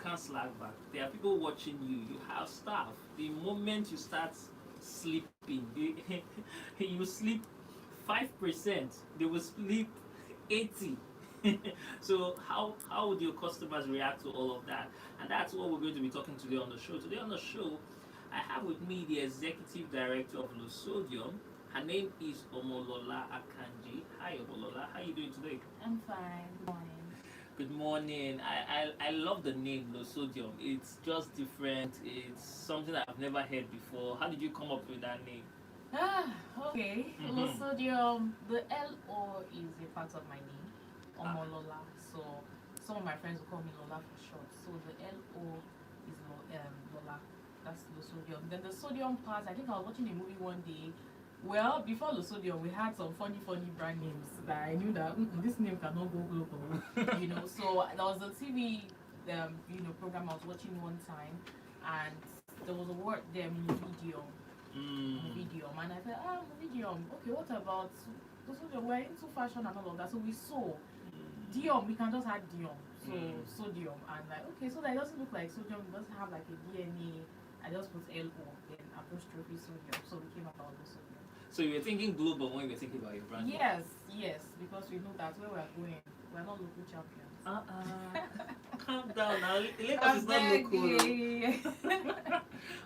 can't slack back. There are people watching you. You have staff. The moment you start sleeping, you sleep 5%. They will sleep 80. So how would your customers react to all of that? And that's what we're going to be talking today on the show. Today on the show, I have with me the executive director of Lusodium. Her name is Omolola Akanji. Hi Omolola, how are you doing today? I'm fine. Good morning. Good morning. I love the name Lusodium. It's just different. It's something I've never heard before. How did you come up with that name? Ah, okay. Mm-hmm. Sodium. The L-O is a part of my name, Ah, Omolola. So some of my friends will call me Lola for short. So the L-O is Lola. That's the sodium. Then the sodium part, I think I was watching a movie one day. Well, before the sodium, we had some funny brand names that I knew that this name cannot go global. So there was a TV, program I was watching one time, and there was a word there, video. mm, Medium, and I said, medium. Okay, what about so we're into fashion and all of that. So we saw Dion, we can just add Dion. So sodium, and like, okay, so that it doesn't look like sodium, it doesn't have like a DNA. I just put LO, then apostrophe sodium. So we came about the sodium. so you were thinking global when you were thinking about your brand? Yes, because we know that where we're going, we're not local champions. Calm down now. Lagos I'm is not local. begging.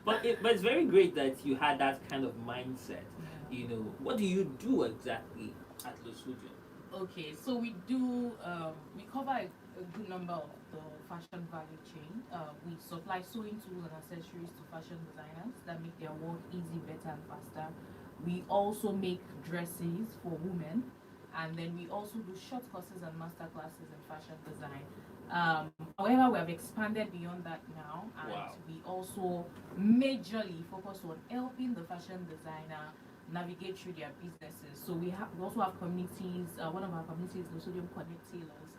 But it's very great that you had that kind of mindset. What do you do exactly at Lusodium? Okay, so we cover a good number of the fashion value chain. We supply sewing tools and accessories to fashion designers that make their work easy, better, and faster. We also make dresses for women, and then we also do short courses and master classes in fashion design. However, we have expanded beyond that now, and Wow. we also majorly focus on helping the fashion designer navigate through their businesses. So we also have communities. One of our communities is Sodium Connect Tailors,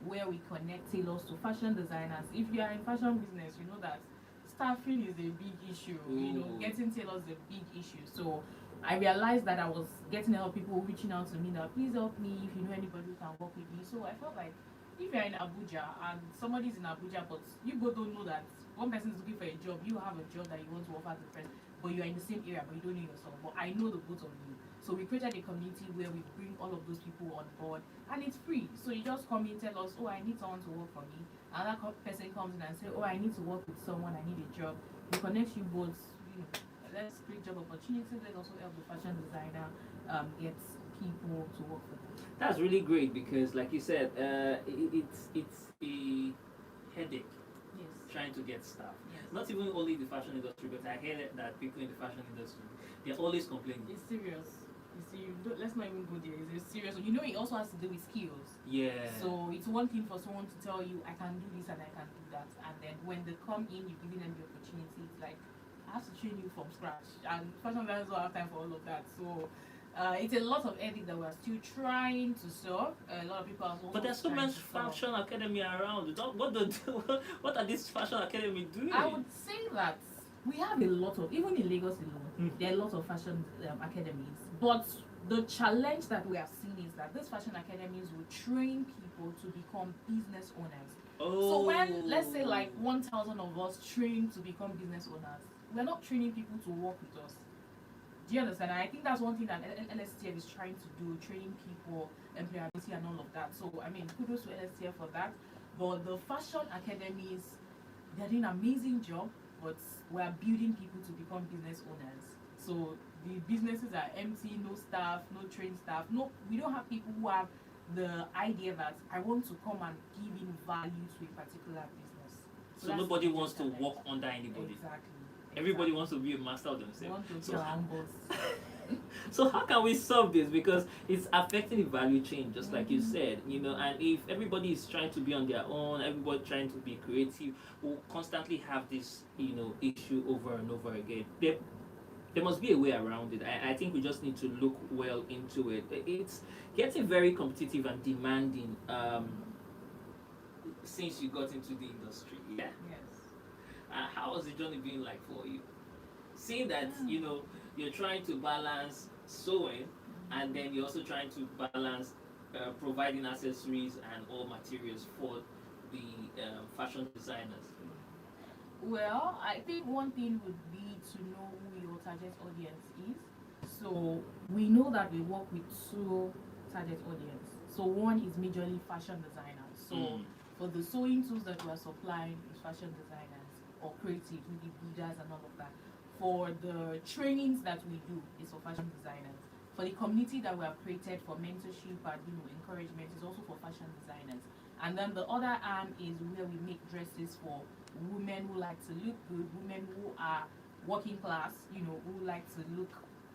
where we connect tailors to fashion designers. If you are in fashion business, you know that staffing is a big issue. Ooh. Getting tailors is a big issue. So I realized that I was getting a lot of people reaching out to me that please help me if you know anybody who can work with me. So I felt like if you're in Abuja and somebody's in Abuja, but you both don't know that one person is looking for a job, you have a job that you want to offer the person, but you are in the same area, but you don't know yourself. But I know the both of you. So we created a community where we bring all of those people on board, and it's free. So you just come in, tell us, oh, I need someone to work for me. Another person comes in and say, oh, I need to work with someone, I need a job. We connect you both. Let's create job opportunities. Let's also help the fashion designer get people to work for them. That's really great because, like you said, it's a headache Yes. trying to get staff. Yes. Not even only the fashion industry, but I hear that people in the fashion industry, they're always complaining. It's serious. You see, let's not even go there. It's serious. It also has to do with skills. Yeah. So it's one thing for someone to tell you, I can do this and I can do that. And then when they come in, you're giving them the opportunity. It's like, I have to train you from scratch. And fashion designers don't have time for all of that. So it's a lot of ethics that we're still trying to solve. A lot of people are also But there's so trying much to solve. fashion academy around. What are these fashion academy doing? I would say that we have a lot of, even in Lagos alone, there are a lot of fashion academies. But the challenge that we are seeing is that these fashion academies will train people to become business owners. So when, let's say, like 1,000 of us train to become business owners, we're not training people to work with us. Do you understand? And I think that's one thing that LSTF is trying to do, training people, employability, and all of that. So, I mean, kudos to LSTF for that. But the fashion academies, they're doing an amazing job, but we're building people to become business owners. So the businesses are empty, no staff, no trained staff. No, we don't have people who have the idea that I want to come and give in value to a particular business. So nobody wants to work under anybody. Exactly. Everybody wants to be a master of themselves. Want to be So our own boss. So how can we solve this? Because it's affecting the value chain, just like you said, and if everybody is trying to be on their own, everybody trying to be creative, we'll constantly have this, issue over and over again. There must be a way around it. I think we just need to look well into it. It's getting very competitive and demanding since you got into the industry. Yeah. Yes. How has the journey been like for you? Seeing that, you're trying to balance sewing and then you're also trying to balance providing accessories and all materials for the fashion designers. Well, I think one thing would be to know who your target audience is. So we know that we work with two target audience. So one is majorly fashion designers. So for the sewing tools that we are supplying is fashion designers or creative, maybe builders and all of that. For the trainings that we do is for fashion designers. For the community that we have created for mentorship and encouragement is also for fashion designers. And then the other arm is where we make dresses for women who like to look good, women who are working class, who like to look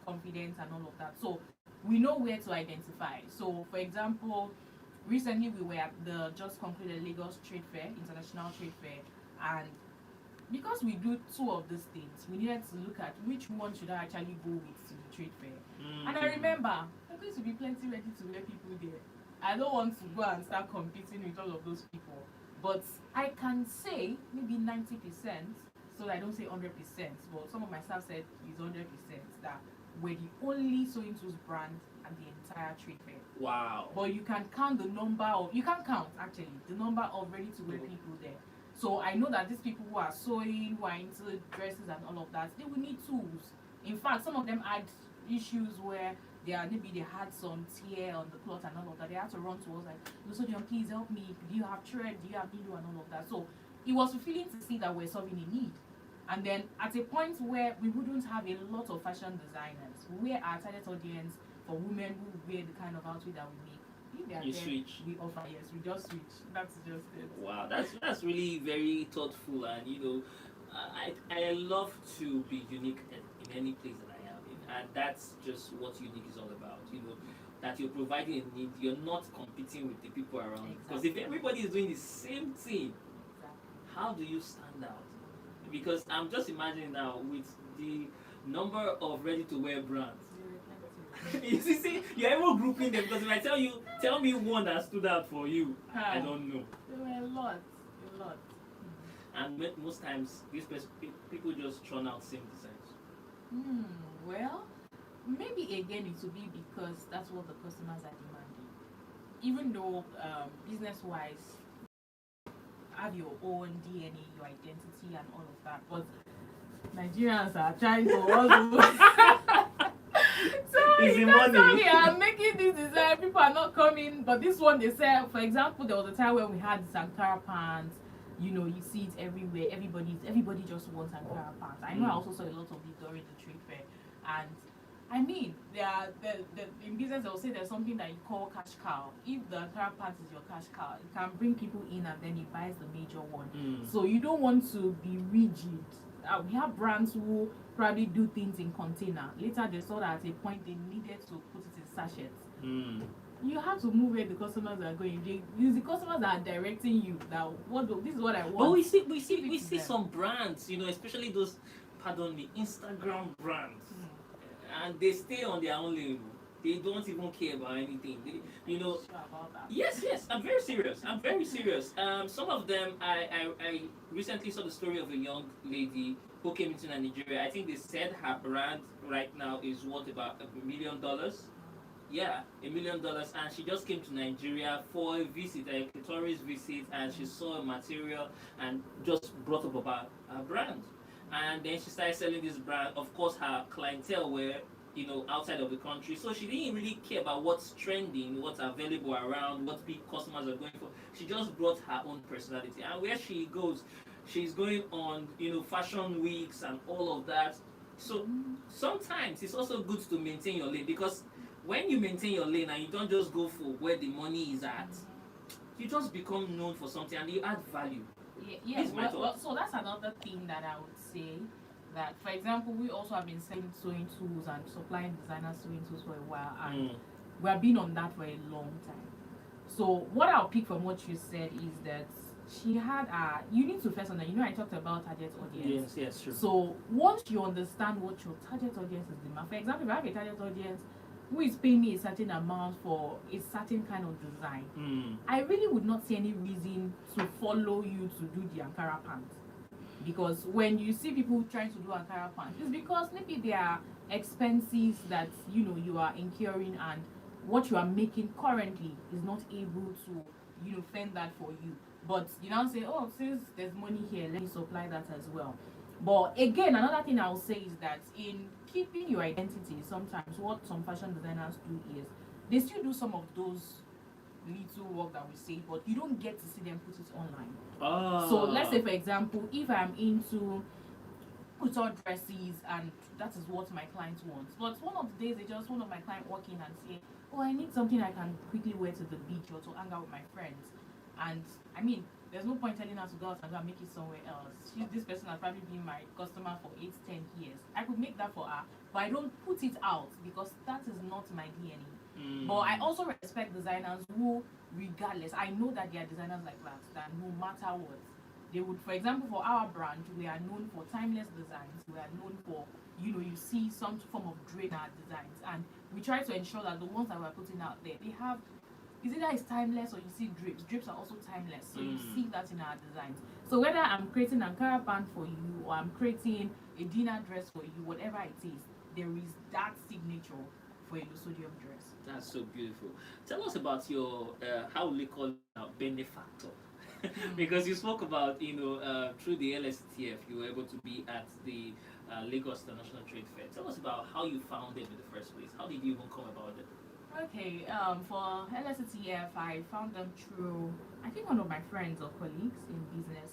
confident and all of that. So we know where to identify. So for example, recently we were at the just concluded Lagos Trade Fair, International Trade Fair, and because we do two of these things, we needed to look at which one should I actually go with to the trade fair. And I remember there are going to be plenty ready to wear people there. I don't want to go and start competing with all of those people. But I can say maybe 90%, so I don't say 100%, but some of my staff said it's 100% that we're the only sewing tools brand at the entire trade fair. Wow. But you can count the number of, you can count actually, the number of ready to wear people there. So I know that these people who are sewing, who are into dresses and all of that, they will need tools. In fact, some of them had issues where maybe they had some tear on the cloth and all of that. They had to run to us like, Lusodion, please help me. Do you have thread? Do you have needle and all of that? So it was fulfilling to see that we're solving a need. And then at a point where we wouldn't have a lot of fashion designers, where our target audience for women who wear the kind of outfit that we make, you switch. We offer, yes, we just switch. That's just it. Wow, that's really very thoughtful, and I love to be unique in any place that I am in, and that's just what unique is all about. That you're providing a need, you're not competing with the people around. Because if everybody is doing the same thing, how do you stand out? Because I'm just imagining now with the number of ready-to-wear brands. You see, you're even grouping them, because if I tell me one that stood out for you, I don't know. There were a lot. And most times, these people just churn out same designs. Well, maybe again it will be because that's what the customers are demanding. Even though business-wise, have your own DNA, your identity, and all of that, but Nigerians are trying to also. So Easy you money. tell me I'm making this design, people are not coming, but this one they said, for example, there was a time when we had Ankara pants. You see it everywhere. Everybody just wants Ankara pants. I know I also saw a lot of it during the trade fair, and I mean, in business they'll say there's something that you call cash cow. If the Ankara pants is your cash cow, it can bring people in and then he buys the major one. So you don't want to be rigid. We have brands who probably do things in container. Later they saw that at a point they needed to put it in sachets. You have to move where the customers are going. The customers are directing you that this is what I want. But we see some brands, especially those, pardon me, Instagram brands, and they stay on their own lane. They don't even care about anything. Sure about that. Yes, I'm very serious. Some of them, I recently saw the story of a young lady who came into Nigeria. I think they said her brand right now is worth about $1 million. Yeah, $1 million, and she just came to Nigeria for a visit, a tourist visit, and she saw a material and just brought up about her brand. And then she started selling this brand. Of course, her clientele were outside of the country, so she didn't really care about what's trending, what's available around, what big customers are going for. She just brought her own personality, and where she goes, she's going on fashion weeks and all of that. So sometimes it's also good to maintain your lane, because when you maintain your lane and you don't just go for where the money is at, you just become known for something and you add value. Yes, so that's another thing that I would say. That, for example, we also have been selling sewing tools and supplying designers sewing tools for a while, and we have been on that for a long time. So what I'll pick from what you said is that she had you need to first understand, I talked about target audience. Yes, true. So once you understand what your target audience is demand, for example, if I have a target audience who is paying me a certain amount for a certain kind of design, I really would not see any reason to follow you to do the Ankara pants. Because when you see people trying to do Ankara pants, it's because maybe there are expenses that you are incurring, and what you are making currently is not able to fend that for you. But you now say, oh, since there's money here, let me supply that as well. But again, another thing I'll say is that in keeping your identity, sometimes what some fashion designers do is they still do some of those little work that we say, but you don't get to see them put it online. So let's say, for example, if I'm into put on dresses and that is what my client wants. But one of the days, they just one of my client walk in and say, "Oh, I need something I can quickly wear to the beach or to hang out with my friends." And I mean, there's no point telling her to go out and go and make it somewhere else. This person has probably been my customer for 8, 10 years. I could make that for her, but I don't put it out because that is not my DNA. But I also respect designers who, regardless, I know that there are designers like that no matter what, they would, for example, for our brand, we are known for timeless designs. We are known for, you see some form of drape in our designs, and we try to ensure that the ones that we're putting out there, they have, is either it's timeless or you see drapes. Drapes are also timeless, so you see that in our designs. So whether I'm creating an Ankara band for you or I'm creating a dinner dress for you, whatever it is, there is that signature for a Lusodium dress. That's so beautiful. Tell us about your how we call it now, benefactor. Because you spoke about, through the LSTF, you were able to be at the Lagos International Trade Fair. Tell us about how you found them in the first place. How did you even come about it? Okay, for LSTF, I found them through, I think, one of my friends or colleagues in business.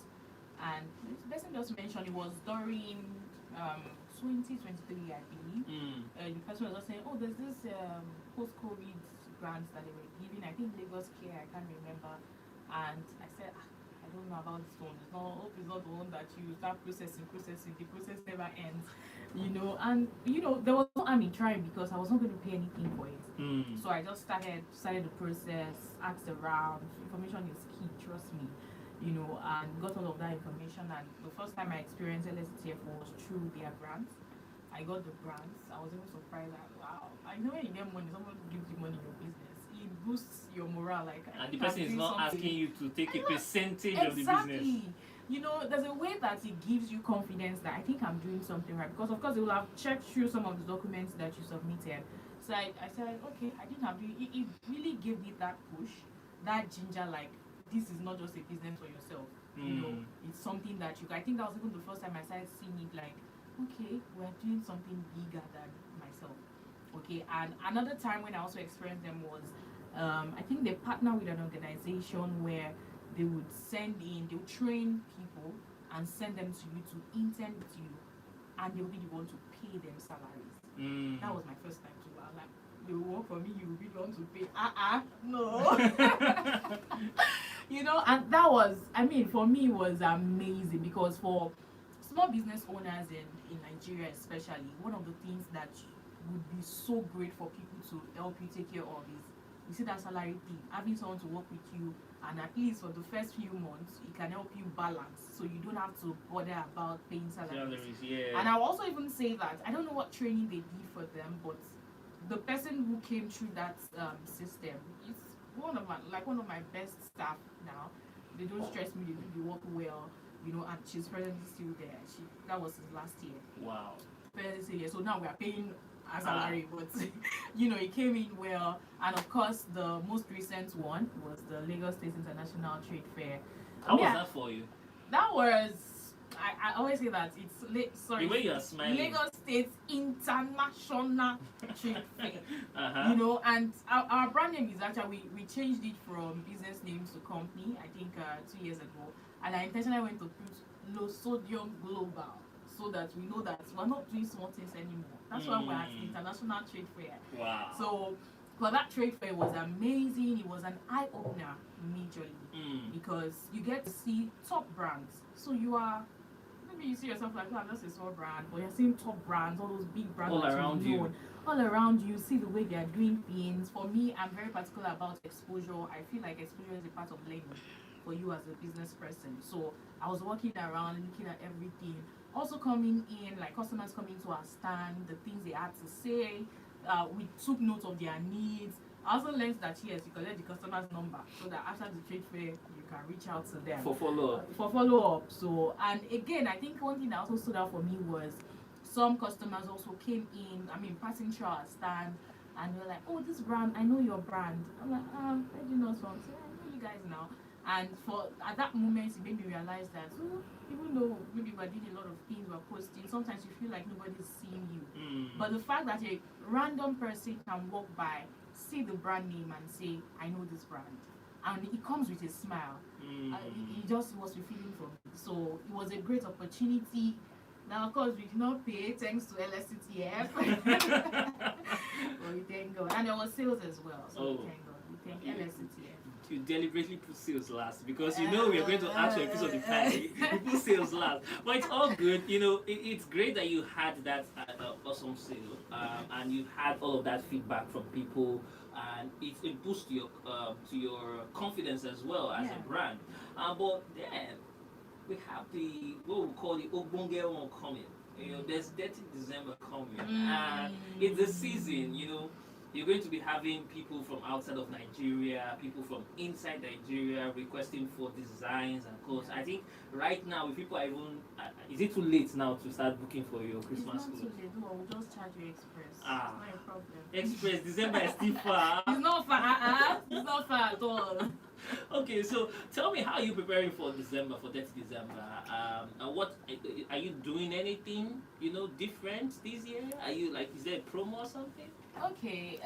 And this person just mentioned it was during 2023, I believe. The person was just saying, oh, there's this post-COVID grants that they were giving. I think Lagos Care, I can't remember. And I said, I don't know about this one. It's not, hope it's not the one that you start processing. The process never ends, And there was no harm in trying because I was not going to pay anything for it. So I just started the process, asked around. Information is key, trust me. And got all of that information. And the first time I experienced LSTF was through their grants. I got the grants. I was even surprised that, wow, I know when you get money, someone gives you money in your business. It boosts your morale. Like, and the person is not something. Asking you to take a percentage Exactly. of the business. There's a way that it gives you confidence that I think I'm doing something right. Because, of course, they will have checked through some of the documents that you submitted. So I said, okay, I didn't have to. It really gave me that push, that ginger, like, this is not just a business for yourself. It's something that I think that was even the first time I started seeing it like, okay, we're doing something bigger than myself. Okay, and another time when I also experienced them was, I think they partner with an organization where they would train people and send them to you to intern with you, and they'll be the one to pay them salaries. That was my first time too. I was like, they will work for me, you will be the one to pay. No. And that was, for me, it was amazing because for small business owners in Nigeria especially, one of the things that would be so great for people to help you take care of is, you see that salary thing, having someone to work with you, and at least for the first few months, it can help you balance, so you don't have to bother about paying salaries. Yeah. And I'll also even say that I don't know what training they did for them, but the person who came through that system is one of my best staff now. They don't stress me. They do the work well, and she's presently still there. That was his last year. Wow. Presently, so now we are paying a salary, but it came in well. And of course, the most recent one was the Lagos State International Trade Fair. How was that for you? That was. I always say that it's the way you are smiling. Lagos State International Trade Fair. And our brand name is actually, we changed it from business names to company, I think 2 years ago, and I intentionally went to put low sodium global so that we know that we're not doing small things anymore. That's why we're at the International Trade Fair. Wow. So but that trade fair was amazing. It was an eye opener majorly because you get to see top brands. So maybe you see yourself like, oh, I'm just a small brand, but you're seeing top brands, all those big brands all around you. All around you, see the way they are doing things. For me, I'm very particular about exposure. I feel like exposure is a part of learning for you as a business person. So I was walking around, looking at everything. Also coming in, like customers coming to our stand, the things they had to say. We took note of their needs. I also learned that yes, you collect the customer's number so that after the trade fair you can reach out to them for follow up. So, and again, I think one thing that also stood out for me was some customers also came in, passing through our stand, and they were like, oh, this brand, I know your brand. I'm like, where do you know from? So, I know you guys now. And for at that moment, it made me realize that even though maybe we're doing a lot of things, we're posting, sometimes you feel like nobody's seeing you. But the fact that a random person can walk by, see the brand name, and say, "I know this brand," and it comes with a smile, it just was fulfilling for me. So it was a great opportunity. Now, of course, we did not pay thanks to LSCTF. But we thank God. And there was sales as well. So we thank God. We thank LSCTF. You deliberately put sales last because you know we are going to ask for a piece of the pie. You put sales last, but it's all good. You know, it's great that you had that awesome sale, and you had all of that feedback from people, and it boosts your to your confidence as well as a brand. But then we have the what we call the Ogbonge one coming. You know, there's 30th December coming, and it's the season. You know, you're going to be having people from outside of Nigeria, people from inside Nigeria requesting for designs and clothes. I think right now, if people are even, is it too late now to start booking for your Christmas clothes? It's not too late. No, we'll just charge you express. It's Ah. not a problem. Express, December is still far. It's not far. It's not far at all. Okay, so tell me, how are you preparing for December, for 30th December? And what are you doing anything, you know, different this year? Are you like, is there a promo or something? Okay.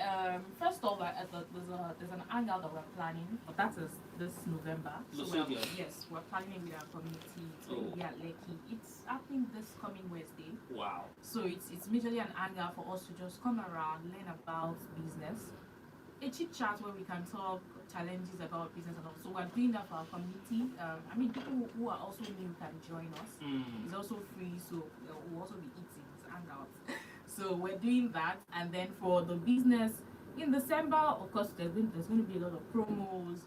First off, there's an hangout that we're planning, but that is this November. So yes, we're planning it with our community. It's going to be at Lekki. It's happening this coming Wednesday. Wow. So it's majorly an hangout for us to just come around, learn about business, a chit chat where we can talk challenges about business and all. So we're doing that for our community. I mean, people who are also new can join us. It's also free, so we'll also be eating. It's hangout. So we're doing that, and then for the business in December, of course, there's going to be a lot of promos.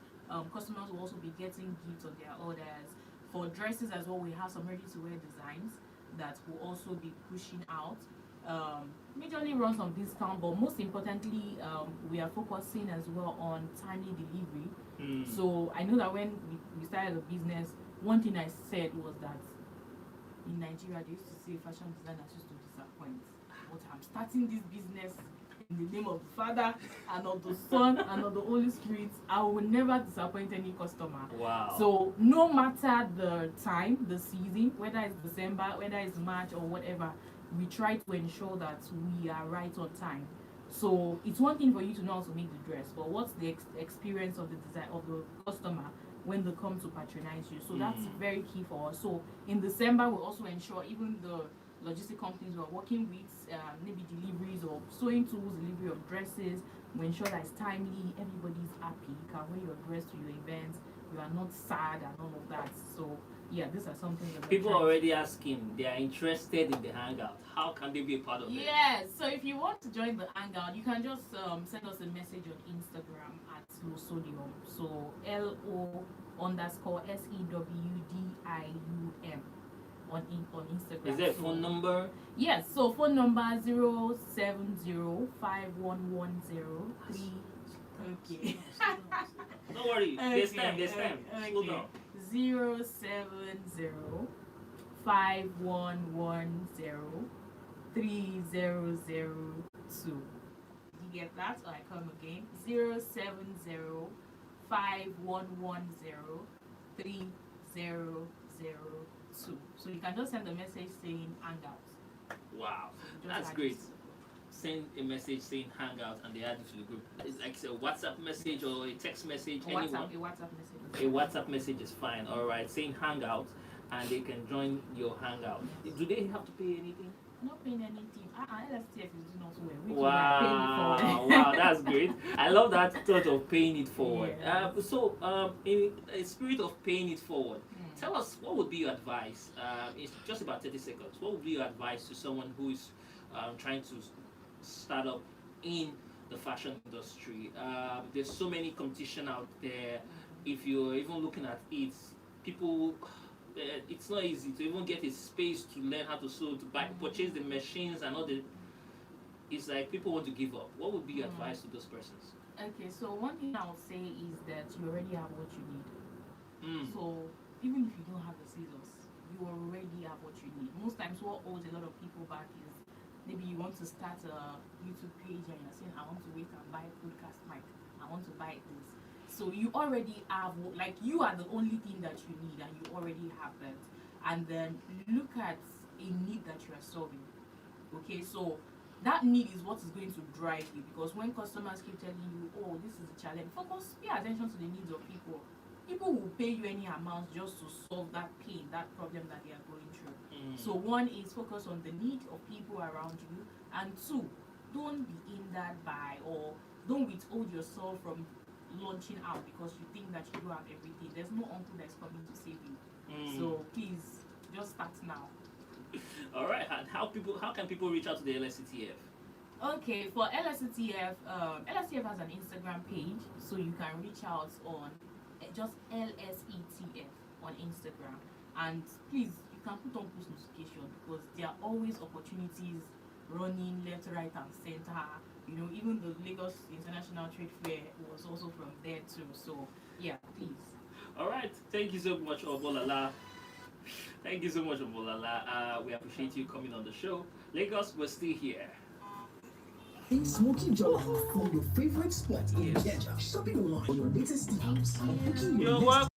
Customers will also be getting gifts on their orders. For dresses as well, we have some ready-to-wear designs that will also be pushing out. Majorly runs on discount, but most importantly, we are focusing as well on timely delivery. So I know that when we started the business, one thing I said was that in Nigeria they used to say fashion designers used to disappoint. But I'm starting this business in the name of the Father and of the Son and of the Holy Spirit. I will never disappoint any customer. Wow. So no matter the time, the season, whether it's December, whether it's March or whatever, we try to ensure that we are right on time. So it's one thing for you to know how to make the dress, but what's the experience of the design of the customer when they come to patronize you? So that's very key for us. So in December, we'll also ensure even the logistic companies we're working with, maybe deliveries of sewing tools, delivery of dresses, we ensure that it's timely, everybody's happy, you can wear your dress to your events, you are not sad and all of that. So yeah, these are something that people are already asking, they are interested in the hangout. How can they be a part of it? Yes, so if you want to join the hangout, you can just send us a message on Instagram at Losodium. So LO_SEWDIUM on Instagram. Is there a phone number? Yes, so phone number 0705110. Okay. Don't worry, there's time. Slow down. 07051103002. Did you get that? Or I come again. 07051103002. So you can just send a message saying hangout. Wow, that's great. Send a message saying hangout and they add you to the group. It's like a WhatsApp message or a text message. A WhatsApp message. A WhatsApp message is fine. All right, saying hangout, and they can join your hangout. Do they have to pay anything? Not paying anything. LSTF is doing also well. Wow, that's great. I love that thought of paying it forward. Yeah. In a spirit of paying it forward, tell us, what would be your advice? It's just about 30 seconds. What would be your advice to someone who is trying to start up in the fashion industry? There's so many competition out there. If you're even looking at it, people, it's not easy to even get a space to learn how to sew, to purchase the machines and all the. It's like people want to give up. What would be your advice to those persons? Okay, so one thing I would say is that you already have what you need. So even if you don't have the scissors, you already have what you need. Most times what holds a lot of people back is maybe you want to start a YouTube page and you're saying, I want to wait and buy a podcast mic, I want to buy this. So you already have, like, you are the only thing that you need, and you already have that. And then look at a need that you are solving. Okay, so that need is what is going to drive you, because when customers keep telling you, oh, this is a challenge, focus, pay attention to the needs of people. People will pay you any amount just to solve that pain, that problem that they are going through. So one is focus on the need of people around you, and two, don't be hindered by, or don't withhold yourself from launching out because you think that you don't have everything. There's no uncle that's coming to save you. So please just start now. All right. And how can people reach out to the LSCTF? Okay, for LSCTF, LSCTF has an Instagram page, so you can reach out on just LSETF on Instagram. And please, you can put on post notification, because there are always opportunities running left, right, and center. You know, even the Lagos International Trade Fair was also from there too. So yeah, please. All right. Thank you so much, Obolala. Thank you so much, Obolala. We appreciate you coming on the show. Lagos, we're still here. In smoking jollof from your favorite spot in Ikeja, shopping online for your latest deals, or booking your You're next welcome.